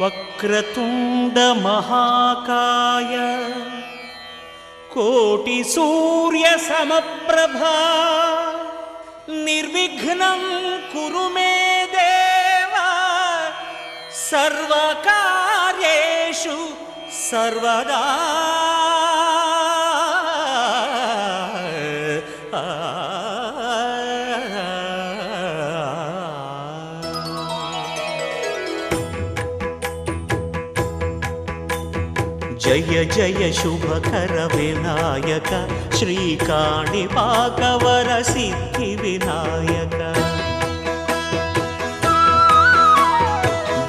వక్రతుండ మహాకాయ కోటి సూర్య సమప్రభా నిర్విఘ్నం కురు మే దేవా సర్వకార్యేషు సర్వదా. జయ జయ శుభకర వినాయక శ్రీకాణిపాకవర సిద్ధి వినాయక.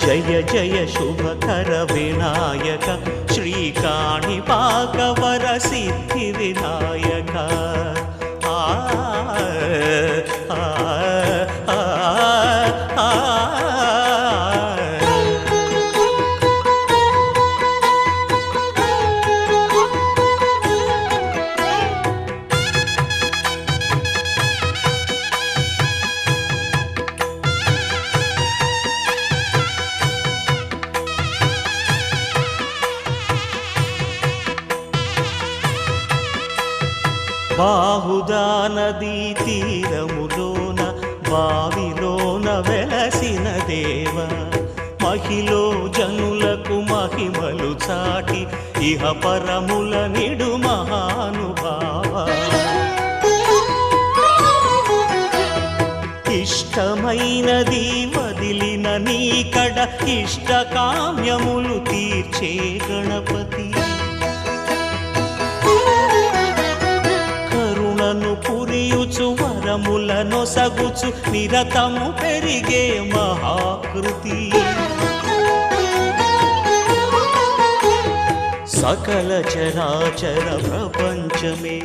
జయ జయ శుభకర వినాయక శ్రీకాణిపాకవర సిద్ధి వినాయక. ఆ బాహుదా నదీ తీరములోన బావిలోన వెలసిన దేవ మహిలో జనులకు మహిమలు చాటి ఇహ పరముల నిడు మహానుభావ. ఇష్టమైనది వదిలిన నీకడ ఇష్ట కామ్యములు తీర్చే గణపతి. పురియుచు వరములను సగుచు నిరతము పెరిగే మహాకృతి. సకల చరాచర ప్రపంచమే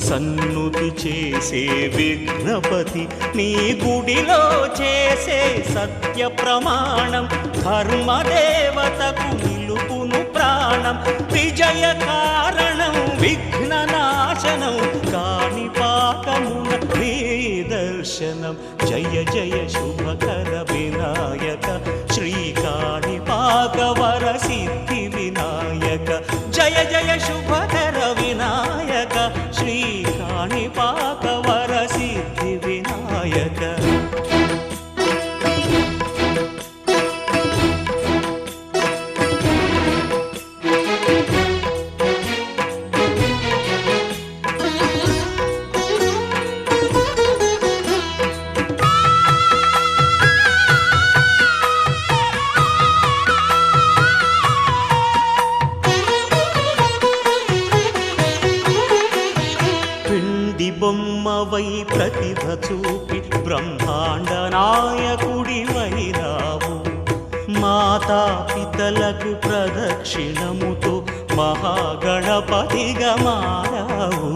సన్నుతి చేసే విఘ్నపతి. నీ గుడిలో చేసే సత్య ప్రమాణం ధర్మదేవతకు నిలుపును ప్రాణం. విజయ కారణం విఘ్న నాశనం కాణిపాకమున నీ దర్శనం. జయ జయ శుభకర వినాయక శ్రీకాణిపాకవర సిద్ధి వినాయక. జయ జయ శుభకర వినాయక శ్రీకాణిపాకవర సిద్ధి వినాయక. బొమ్మవై ప్రతిభ చూపి బ్రహ్మాండ నాయకుడి వైరావు. మాతా పితలకు ప్రదక్షిణముతో మహాగణపతిగా మారావు.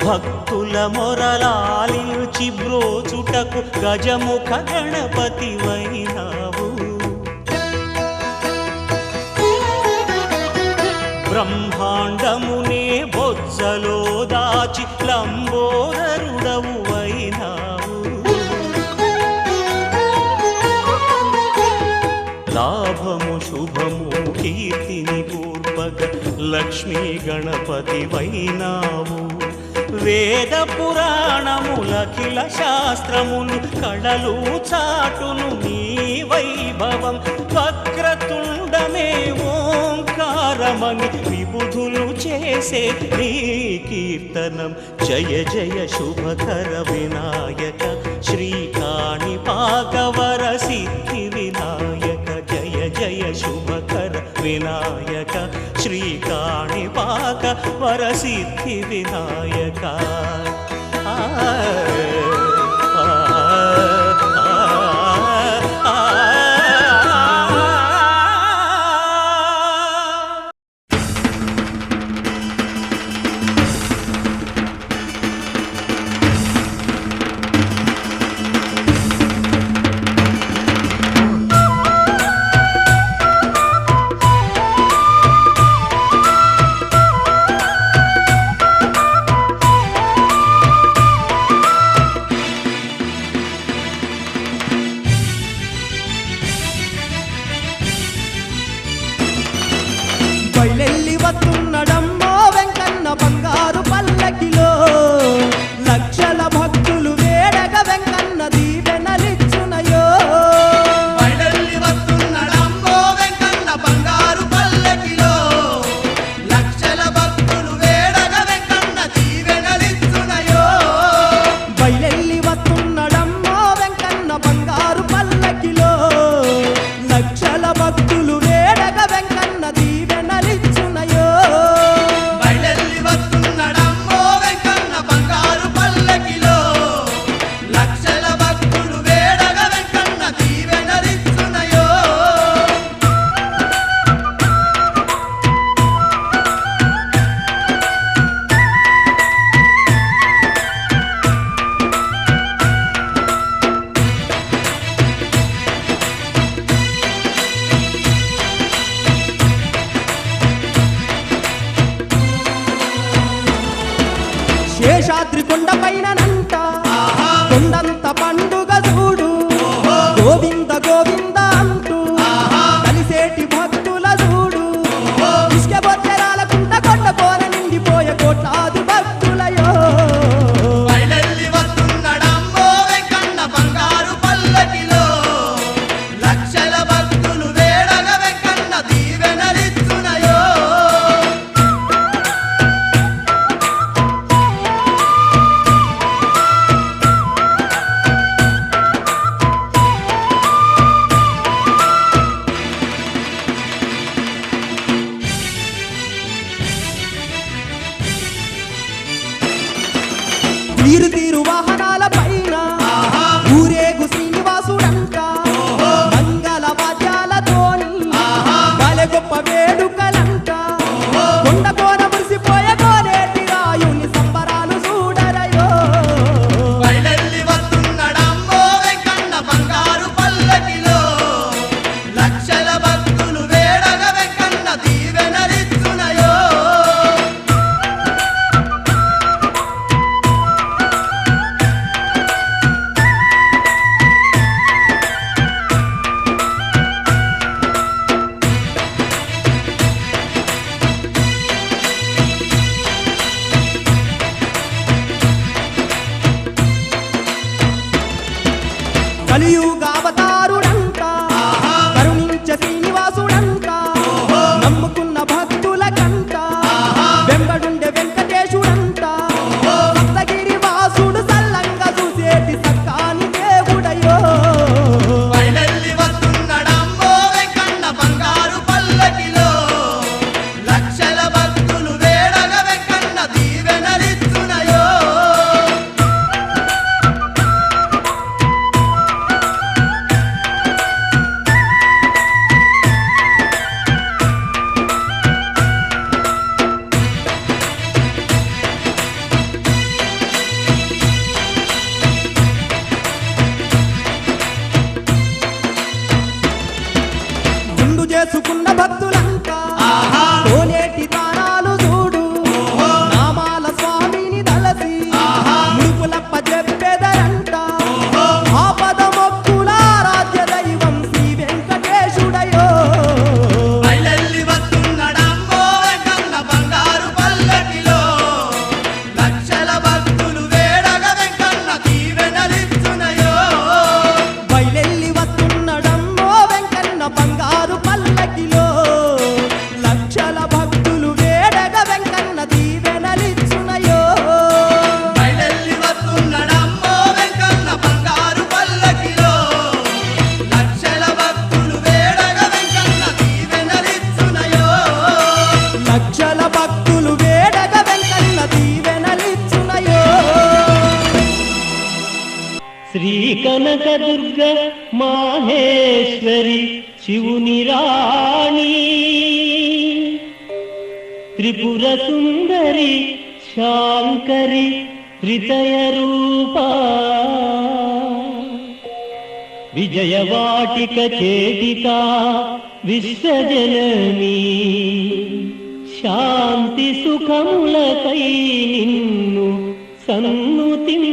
భక్తుల మొరలాలించి బ్రోచుటకు గజముఖ గణపతి వైరావు. బ్రహ్మాండమునే బొజ్జలో దాచి లంబోదరుడవు అయినావు. లాభము శుభము కీర్తిని పూర్వక లక్ష్మీ గణపతి వైనావు. వేద పురాణములఖిల శాస్త్రములు కళలు చాటును నీ వైభవం. వక్రతుండమే ఓంకారమని విబుధులు చేసే నీ కీర్తనం. జయ జయ శుభకర వినాయక శ్రీకాణిపాకవర సిద్ధి వినాయక. జయ జయ శుభకర వినాయక శ్రీకాణిపాకవర సిద్ధి వినాయక. వస్తున్నడమ్మో వెంకన్న బంగారు పల్లకిలో లక్షల భక్తులు వేడగ వెంకన్న దీవెనలిచ్చునయో బయలెల్లి వస్తున్నడమ్మో వెంకన్న బంగారు పల్లకిలో లక్షల భక్తులు వేడగ వెంకన్న దీవెనలిచ్చునయో బయలెల్లి వస్తున్నడమ్మో వెంకన్న బంగారు పల్లకిలో లక్షల భక్తులు వేడగ వెంకన్న దీవెనలిచ్చునయో బయలెల్లి వస్తున్నడమ్మో వెంకన్న బంగారు పల్లకిలో లక్షల భక్తులు వేడగ వెంకన్న దీవెనలిచ్చునయో శేషాద్రి కొండ పైనంట కొండంత పండుగ చూడు గోవింద గోవింద అంటూ కలిసేటి భక్తుల చూడు ఇసుక బొత్తెరాల కుంట కొండ కోన నిండిపోయే కోట్లాది భక్తులయో బయలెల్లి వస్తున్నడమ్మో వెంకన్న బంగారు పల్లకిలో లక్షల భక్తులు వేడగ వెంకన్న దీవెనలిచ్చునయో తీరు తీరు వాహనాల పైన ఊరేగు శ్రీనివాసుడంట మంగళ వాద్యాలతోని బాలె గొప్ప వేడుకలంట కొండ కోన మురిసిపోయే కోనేటి రాయుని సంబరాలు చూడరయో బయలెల్లి వస్తున్నడమ్మో వెంకన్న బంగారు పల్లకిలో లక్షల భక్తులు వేడగ వెంకన్న దీవెనలిచ్చునయో కలియుగావతారుడంట కరుణించే శ్రీనివాసుడంట నమ్ముకున్న భక్తుల కంట వెంబడుండే వెంకటేశుడంట సప్తగిరి వాసుడు సల్లంగా చూసేటి సక్కాని దేవుడయో బయలెల్లి వస్తున్నడమ్మో వెంకన్న బంగారు పల్లకిలో లక్షల భక్తులు వేడగ వెంకన్న దీవెనలిచ్చునయో ముందు చేసుకున్న భక్తులంతా కోనేటి తానాలు చూడు నామాల స్వామిని తలసి ముడుపులప్ప చెప్పెదరంట ఆపద మొక్కుల ఆరాధ్య దైవం శ్రీ వెంకటేశుడయో బయలెల్లి వస్తున్నడమ్మో వెంకన్న బంగారు పల్లకిలో లక్షల భక్తులు వేడగ వెంకన్న దీవెనలిచ్చునయో బయలెల్లి వస్తున్నడమ్మో వెంకన్న బంగారు పల్లకిలో లక్షల భక్తులు వేడగ వెంకన్న దీవెనలిచ్చునయో బయలెల్లి వస్తున్నడమ్మో వెంకన్న బంగారు పల్లకిలో లక్షల భక్తులు వేడగ వెంకన్న దీవెనలిచ్చునయో లక్షల భక్తులు వేడగ వెంకన్న దీవెనలిచ్చునయో శ్రీ కనకదుర్గ మాహేశ్వరి శివుని రాణి త్రిపుర సుందరి శాంకరి త్రితయ రూపా విజయవాటిక చేతికా విశ్వజననీ శాంతి సుఖములకై నిన్ను సన్నుతింతు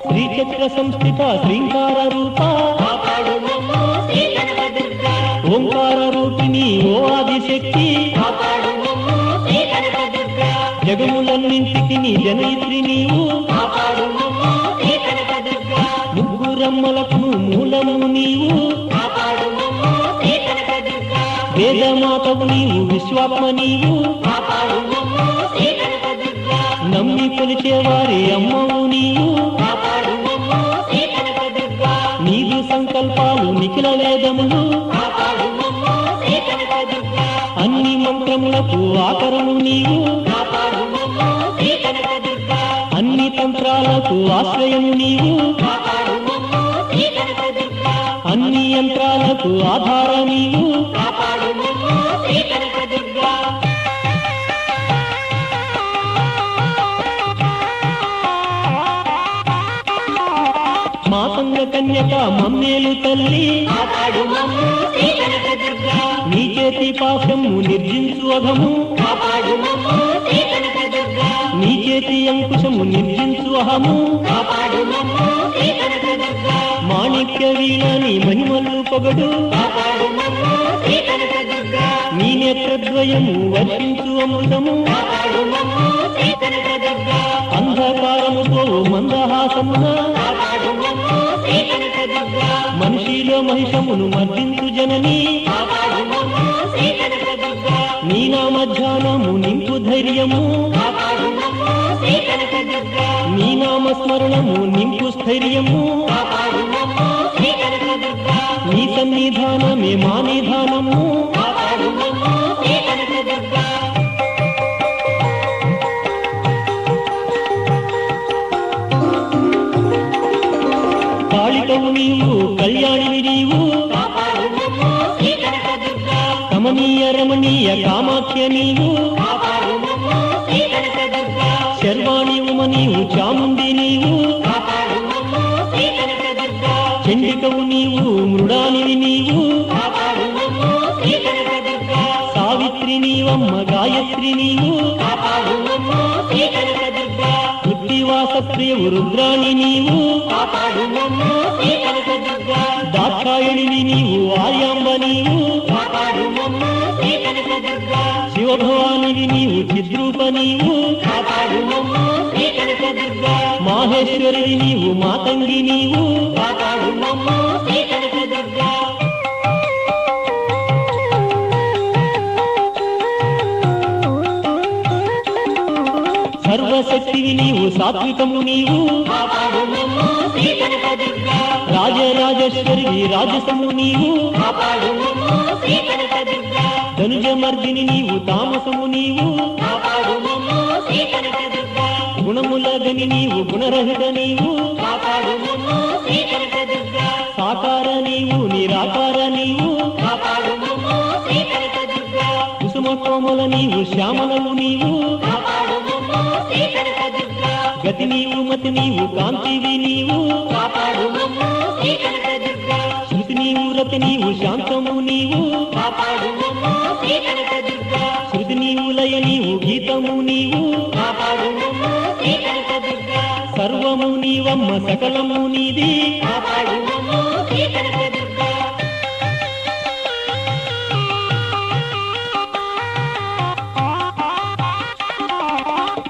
శ్రీచక్ర సంస్థిత శ్రీంకార రూప కాపాడు మమ్ము శ్రీ కనకదుర్గ ఓంకార రూపిణి ఓ ఆదిశక్తి కాపాడు మమ్ము శ్రీ కనకదుర్గ జగములన్నింటికి నీ జనయిత్రి నీవు కాపాడు మమ్ము శ్రీ కనకదుర్గ ముగ్గురమ్మలకు మూలము నీవు కాపాడు మమ్ము శ్రీ కనకదుర్గ వేదమాతవు నీవు విశ్వాత్మ నీవు కాపాడు మమ్ము శ్రీ కనకదుర్గ నమ్మి కొలిచేవారి అమ్మవు నీవు కాపాడు మమ్ము శ్రీ కనకదుర్గ నీదు సంకల్పాలు నిఖిల వేదములు కాపాడు మమ్ము శ్రీ కనకదుర్గ అన్ని మంత్రములకు ఆకరము నీవు కాపాడు మమ్ము శ్రీ కనకదుర్గ అన్ని తంత్రాలకు ఆశ్రయము నీవు కాపాడు మమ్ము శ్రీ కనకదుర్గ అన్ని యంత్రాలకు ఆధార నీవు కాపాడు మమ్ము శ్రీ కనకదుర్గ మాతంగ కన్యక మమ్మేలు తల్లి కాపాడు మమ్ము శ్రీ కనకదుర్గ నీ చేతి పాశము నిర్జించు అఘము కాపాడు మమ్ము శ్రీ కనకదుర్గ నీ చేతి అంకుశము నిర్జించు అహము కాపాడు మమ్ము శ్రీ కనకదుర్గ మాణిక్య వీణని మహిమలు పొగడు కాపాడు మమ్ము శ్రీ కనకదుర్గ నీ నేత్రద్వయము వర్షించు అమృతము కాపాడు మమ్ము శ్రీ కనకదుర్గ అంధకారముతో మందహాసమున కాపాడు మమ్ము శ్రీ కనకదుర్గ మనిషిలో మహిషమును మర్దించు జనని కాపాడు మమ్ము శ్రీ కనకదుర్గ నీ నామధ్యానము నింపు ధైర్యము కాపాడు మమ్ము శ్రీ కనకదుర్గ నీ నామస్మరణము నింపు స్థైర్యము కాపాడు మమ్ము శ్రీ కనకదుర్గ నీ సన్నిధానమే మా నిధానము కాపాడు మమ్ము శ్రీ కనకదుర్గ కాళికవు నీవు కళ్యాణివి నీవు కాపాడు మమ్ము శ్రీ కనకదుర్గ కమనీయ రమణీయ కామాఖ్య నీవు కాపాడు మమ్ము శ్రీ కనకదుర్గ శర్వాణి ఉమ నీవు చాముండి నీవు కాపాడు మమ్ము శ్రీ కనకదుర్గ చండికవు నీవు మృడానివి నీవు కాపాడు మమ్ము శ్రీ కనకదుర్గ సావిత్రి నీవమ్మ గాయత్రి నీవు కాపాడు మమ్ము శ్రీ కనకదుర్గ కృత్తివాస ప్రియవు రుద్రాణి నీవు కాపాడు మమ్ము శ్రీ కనకదుర్గ దాక్షాయణివి నీవు ఆర్యాంబ నీవు కాపాడు మమ్ము శ్రీ కనకదుర్గ శివభవానివి నీవు చిద్రూప నీవు కాపాడు మమ్ము శ్రీ కనకదుర్గ మాహేశ్వరివి నీవు మాతంగి నీవు కాపాడు మమ్ము శ్రీ కనకదుర్గ సర్వశక్తివి నీవు సాత్వికము నీవు కాపాడు మమ్ము శ్రీ కనకదుర్గ రాజరాజేశ్వరివి రాజసము నీవు కాపాడు మమ్ము శ్రీ కనకదుర్గ ధనుజమర్దిని నీవు తామసము నీవు కాపాడు మమ్ము శ్రీ కనకదుర్గ గుణముల గని నీవు గుణరహిత నీవు కాపాడు మమ్ము శ్రీ కనకదుర్గ సాకార నీవు నిరాకార నీవు కాపాడు మమ్ము శ్రీ కనకదుర్గ కుసుమ కోమల నీవు శ్యామలము నీవు కాపాడు మమ్ము శ్రీ కనకదుర్గ గతి నీవు మతి నీవు కాంతివి నీవు కాపాడు మమ్ము శ్రీ కనకదుర్గ శృతి నీవు రతి నీవు శాంతము నీవు కాపాడు మమ్ము శ్రీ కనకదుర్గ శృతి నీవు లయ నీవు గీతము నీవు కాపాడు మమ్ము శ్రీ కనకదుర్గ సర్వము నీవమ్మ సకలము నీది కాపాడు మమ్ము శ్రీ కనకదుర్గ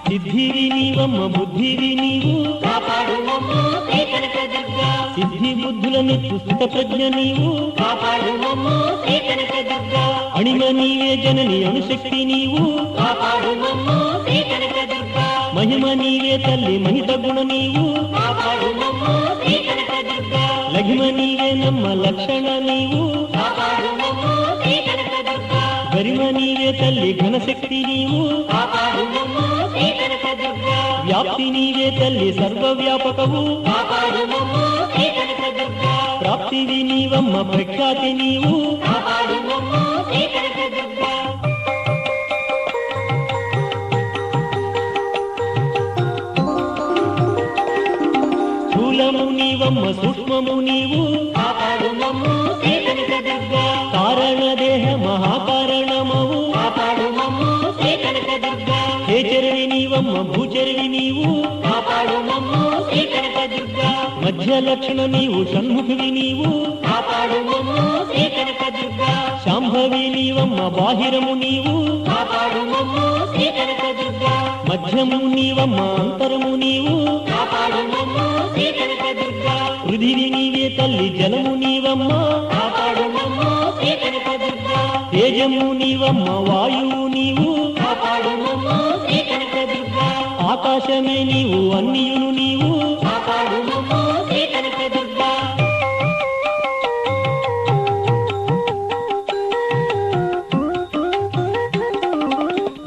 సిద్ధివి నీవమ్మ బుద్ధివి నీవు కాపాడు మమ్ము శ్రీ కనకదుర్గ సిద్ధి బుద్ధులను పుస్తక ప్రజ్ఞ నీవు కాపాడు మమ్ము శ్రీ కనకదుర్గ అణిమ నీవే జనని అణుశక్తి నీవు కాపాడు మమ్ము శ్రీ కనకదుర్గ మహిమ నీవే తల్లి మహిత గుణ నీవు కాపాడు మమ్ము శ్రీ కనకదుర్గ లఘిమ నీవే నమ్మ లక్షణ నీవు కాపాడు మమ్ము శ్రీ కనకదుర్గ గరిమ నీవే తల్లి ఘనశక్తి నీవు కాపాడు మమ్ము శ్రీ కనకదుర్గ వ్యాప్తి నీవే తల్లి సర్వవ్యాపకవు కాపాడు మమ్ము శ్రీ కనకదుర్గ ప్రాప్తివి నీవమ్మ ప్రఖ్యాతి నీవు కాపాడు మమ్ము శ్రీ కనకదుర్గ స్థూలము నీవమ్మ సూక్ష్మము నీవు కాపాడు మమ్ము శ్రీ కనకదుర్గ కారణ దేహ మహాకారణమవు కాపాడు మమ్ము శ్రీ కనకదుర్గ హేచరివి నీవమ్మ భూచరివి నీవు కాపాడు మమ్ము శ్రీ కనకదుర్గ మధ్య లక్షణ నీవు షణ్ముఖివి నీవు కాపాడు మమ్ము శ్రీ కనకదుర్గా శాంభవి నీవమ్మ బాహిరము నీవు కాపాడు మమ్ము శ్రీ కనకదుర్గా మధ్యము నీవమ్మ అంతరము నీవు కాపాడు మమ్ము శ్రీ కనకదుర్గా పృథివి నీవే తల్లి జలము నీవమ్మ కాపాడు మమ్ము శ్రీ కనకదుర్గా తేజము నీవమ్మ వాయువు నీవు కాపాడు మమ్ము శ్రీ కనకదుర్గా ఆకాశమే నీవు అన్నియును నీవు కాపాడు మమ్ము శ్రీ కనకదుర్గా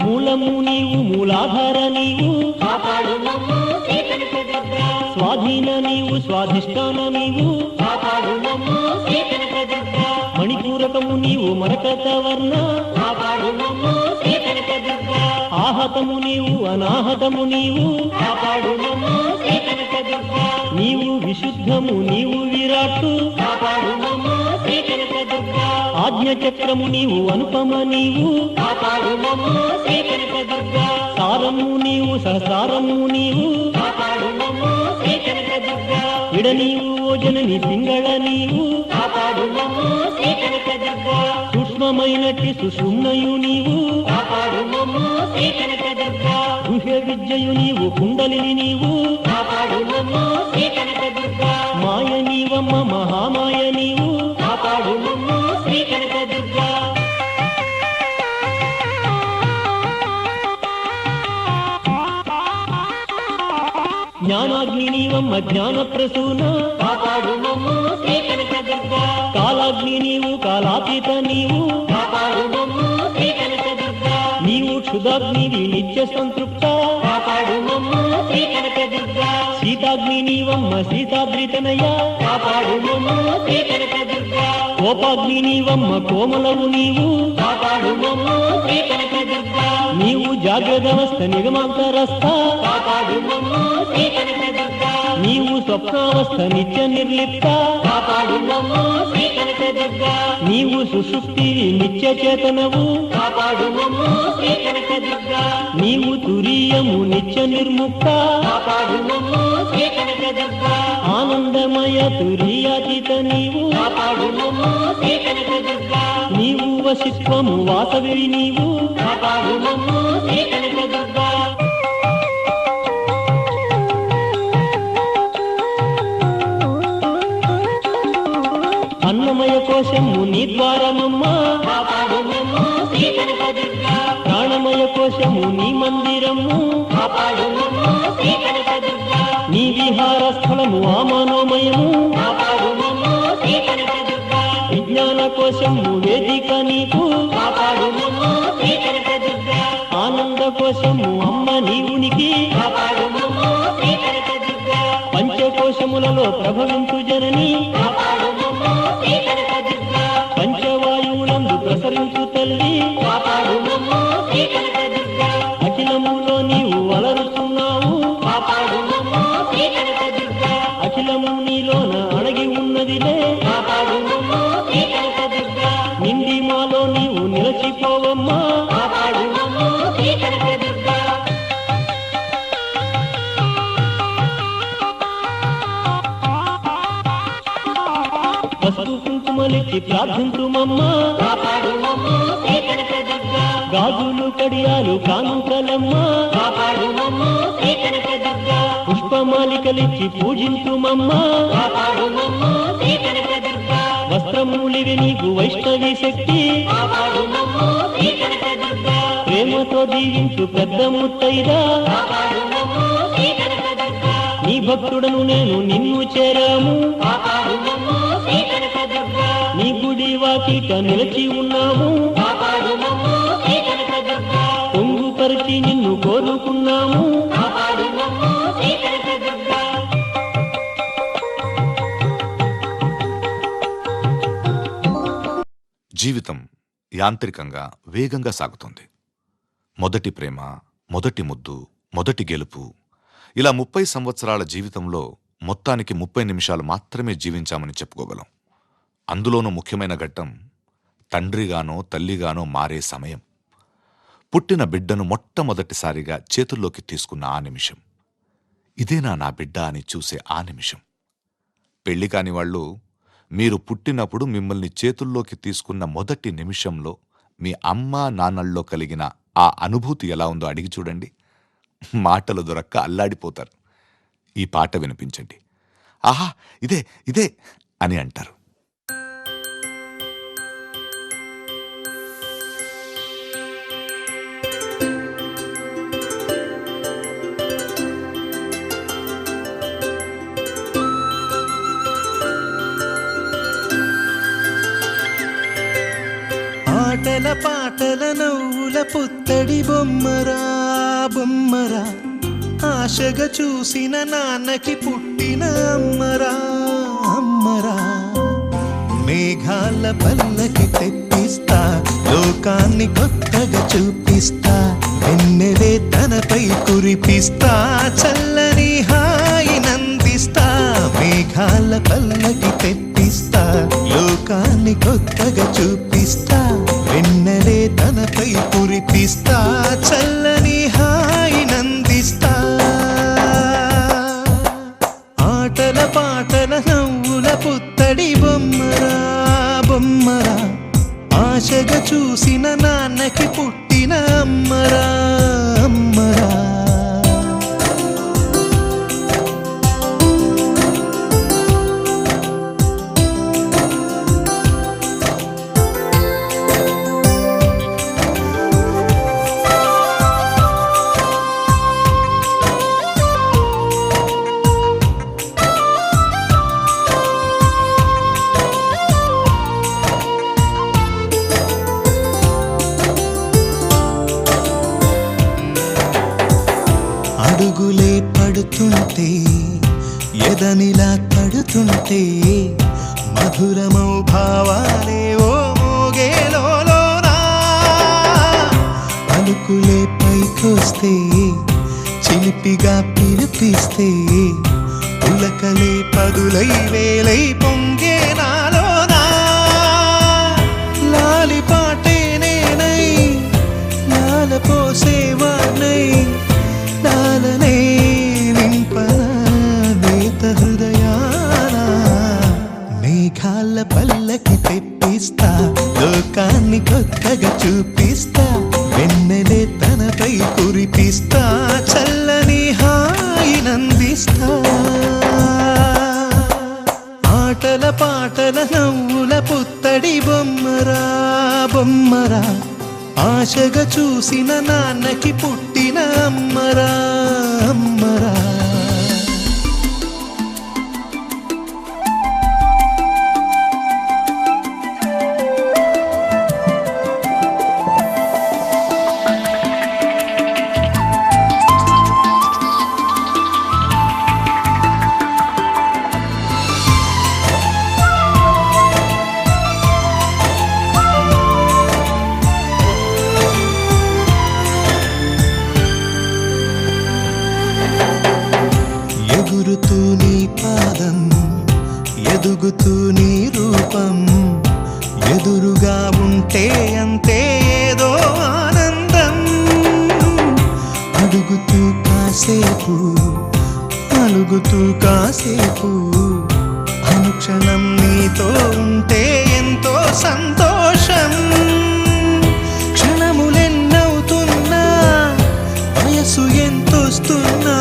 మూలము నీవు మూలాధార నీవు కాపాడు మమ్ము శ్రీ కనకదుర్గా స్వాధీన నీవు స్వాధిష్టాన నీవు కాపాడు మమ్ము శ్రీ కనకదుర్గా మణిపూరకము నీవు మరకత వర్ణ కాపాడు మమ్ము శ్రీ కనకదుర్గా ఆహతము నీవు అనాహతము నీవు కాపాడు మమ్ము శ్రీ కనకదుర్గా నీవు విశుద్ధము నీవు విరాట్టు కాపాడు మమ్ము శ్రీ కనకదుర్గా ఆజ్ఞ చక్రము నీవు అనుపమ నీవు కాపాడు మమ్ము శ్రీ కనకదుర్గా సారము నీవు సహసారము నీవు కాపాడు మమ్ము శ్రీ కనకదుర్గా ఇడ నీవు ఓ జనని పింగళ నీవు కాపాడు మమ్ము శ్రీ కనకదుర్గా సూక్ష్మమైనట్టి సుషుమ్నయు నీవు కాపాడు మమ్ము శ్రీ కనకదుర్గా గుహ్య విద్యయు నీవు కుండలిని నీవు కాపాడు మమ్ము శ్రీ కనకదుర్గా మాయ నీవమ్మ మహామాయ నీవు కాపాడు మమ్ము శ్రీ కనకదుర్గా జ్ఞానాగ్ని నీవమ్మ జ్ఞాన ప్రసూన కాపాడు మమ్ము శ్రీ కనకదుర్గా కాలాగ్ని నీవు కాలాతీత నీవు కాపాడు మమ్ము శ్రీ కనకదుర్గా నీవు క్షుదాగ్నివి నిత్య సంతృప్త కాపాడు మమ్ము శ్రీ కనకదుర్గా సీతాగ్ని నీవమ్మ సీతాద్రితనయ కాపాడు మమ్ము శ్రీ కనకదుర్గా కోపాగ్ని నీవమ్మ కోమలవు నీవు కాపాడు మమ్ము శ్రీ కనకదుర్గా నీవు జాగ్రత్తవస్థ నిగమాంతరస్థ కాపాడు మమ్ము శ్రీ కనకదుర్గా నీవు స్వప్నావస్థ నిత్య నిర్లిప్త కాపాడు మమ్ము శ్రీ కనకదుర్గా నీవు సుషుప్తి నిత్య చేతనవు కాపాడు మమ్ము శ్రీ కనకదుర్గా నీవు తురీయము నిత్య నిర్ముక్త కాపాడు మమ్ము శ్రీ కనకదుర్గా ఆనందమయ తురీయాతీత నీవు కాపాడు మమ్ము శ్రీ కనకదుర్గా నీవు వశిత్వము వాసవి నీవు కాపాడు మమ్ము శ్రీ కనకదుర్గా అన్నమయ కోశము నీ ద్వారమమ్మ కాపాడు మమ్ము శ్రీ కనకదుర్గా ప్రాణమయ కోశము నీ మందిరము కాపాడు మమ్ము శ్రీ కనకదుర్గా నీ విహార స్థలము ఆ మనోమయము కాపాడు మమ్ము శ్రీ కనకదుర్గా విజ్ఞాన కోశము వేదిక నీకు కాపాడు మమ్ము శ్రీ కనకదుర్గా ఆనంద కోశము అమ్మ నీవునికి కాపాడు మమ్ము శ్రీ కనకదుర్గా పంచకోశములలో ప్రభవించు జనని కాపాడు మమ్ము శ్రీ కనకదుర్గా పంచవాయువులందు ప్రసరించు తల్లి కాపాడు మమ్ము శ్రీ కనకదుర్గా అఖిలములో నీవు అలరుతున్నావు కాపాడు మమ్ము శ్రీ కనకదుర్గా అఖిలము నీలోన అణగి ఉన్నదిలే కాపాడు మమ్ము శ్రీ కనకదుర్గా నిండి మాలో నీవు నిలచిపోవమ్మా కాపాడు మమ్ము శ్రీ కనకదుర్గా పసుపు కుంకుమలిచ్చి ప్రార్థించుమమ్మా కాపాడు మమ్ము శ్రీ కనకదుర్గా గాజులు కడియాలు కానుకలమ్మా కాపాడు మమ్ము శ్రీ కనకదుర్గా పుష్పమాలికలిచ్చి పూజించుమమ్మా కాపాడు మమ్ము శ్రీ కనకదుర్గా వస్త్రమూలివి నీకు వైష్ణవి శక్తి కాపాడు మమ్ము శ్రీ కనకదుర్గా ప్రేమతో దీవించు పెద్ద ముత్తైదా కాపాడు మమ్ము శ్రీ కనకదుర్గా నీ భక్తుడను నేను నిన్ను చేరాము కాపాడు మమ్ము శ్రీ కనకదుర్గా నీ గుడి వాకిట నిలిచి ఉన్నాము కాపాడు మమ్ము శ్రీ కనకదుర్గా పొంగుపరిచి నిన్ను కోరుకున్నాము కాపాడు మమ్ము శ్రీ కనకదుర్గా జీవితం యాంత్రికంగా వేగంగా సాగుతుంది. మొదటి ప్రేమ, మొదటి ముద్దు, మొదటి గెలుపు, ఇలా 30 సంవత్సరాల జీవితంలో మొత్తానికి 30 నిమిషాలు మాత్రమే జీవించామని చెప్పుకోగలం. అందులోనూ ముఖ్యమైన ఘట్టం తండ్రిగానో తల్లిగానో మారే సమయం. పుట్టిన బిడ్డను మొట్టమొదటిసారిగా చేతుల్లోకి తీసుకున్న ఆ నిమిషం. ఇదేనా నా బిడ్డ అని చూసే ఆ నిమిషం. పెళ్లి కాని వాళ్ళు మీరు పుట్టినప్పుడు మిమ్మల్ని చేతుల్లోకి తీసుకున్న మొదటి నిమిషంలో మీ అమ్మా నాన్నల్లో కలిగిన ఆ అనుభూతి ఎలా ఉందో అడిగి చూడండి. మాటలు దొరక్క అల్లాడిపోతారు. ఈ పాట వినిపించండి. ఆహా, ఇదే ఇదే అని అంటారు. ఆటల పాటల నవ్వుల పుత్తడి బొమ్మరా బొమ్మరా, ఆశగా చూసిన నాన్నకి పుట్టిన అమ్మరా అమ్మరా. మేఘాల పల్లకి తెప్పిస్తా, లోకాన్ని కొత్తగా చూపిస్తా, వెన్నెలే తనపై కురిపిస్తా, చల్లని హాయి నందిస్తా. మేఘాల పల్లకి తెప్పిస్తా, లోకాన్ని కొత్తగా చూపిస్తా, వెన్నెలే తనపై కురిపిస్తా, చల్లని హాయి నందిస్తా. ఆటల పాటల నవ్వుల పుత్తడి బొమ్మరా బొమ్మరా, ఆశగా చూసిన నాన్నకి పుట్టిన అమ్మరా అమ్మరా. అడుగులే పడుతుంటే, ఎదనిలా తడుతుంటే, మధురమౌ భావాలే ఓ మోగేలోనా. పలుకులే పైకొస్తే, చిలిపిగా పిలిపిస్తే, పులకలే పదులై వేలై పొంగే నాలోనా. లాలి పాటే నేనై, లాల పోసేవాణ్ణై, లాలనే నింపన నేత హృదయాన. మేఘాల పల్లకి తెప్పిస్తా, లోకాన్ని కొత్తగా చూపిస్తా, వెన్నెలే తనపై కురిపిస్తా, చల్లని హాయి నందిస్తా. ఆటల పాటల నవ్వుల పుత్తడి బొమ్మరా బొమ్మరా, ఆశగా చూసిన నాన్నకి పుట్టిన అమ్మరా అమ్మరా. ఎగురుతూ నీ పాదం, ఎదుగుతూ నీ రూపం, ఎదురుగా ఉంటే అంతే ఏదో ఆనందం. అడుగుతూ కాసేపు, అలుగుతూ కాసేపు, అనుక్షణం నీతో ఉంటే ఎంతో సంతోషం. క్షణములెన్నవుతున్నా, వయసు ఎంతొస్తున్నా,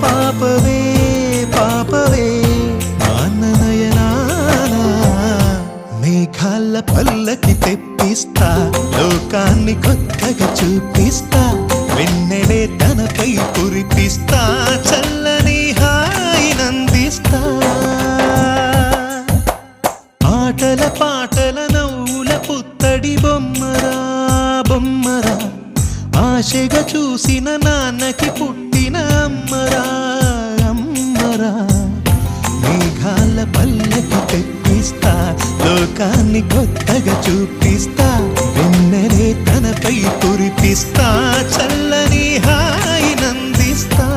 పాపవే పాపవే నాన్ననయనానా. మేఘాల పల్లకి తెప్పిస్తా, లోకాన్ని కొత్తగా చూపిస్తా, వెన్నెలే తనపై కురిపిస్తా, చల్లని హాయి నందిస్తా. ఆటల పాటల నవ్వుల పుత్తడి బొమ్మరా బొమ్మరా, ఆశగా చూసిన నాన్నకి పుట్టిన అమ్మరా అమ్మరా. మేఘాల పల్లకి తెప్పిస్తా, లోకాన్ని కొత్తగా చూపిస్తా, వెన్నెలే తనపై కురిపిస్తా, చల్లని హాయి నందిస్తా.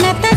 కృష్ణత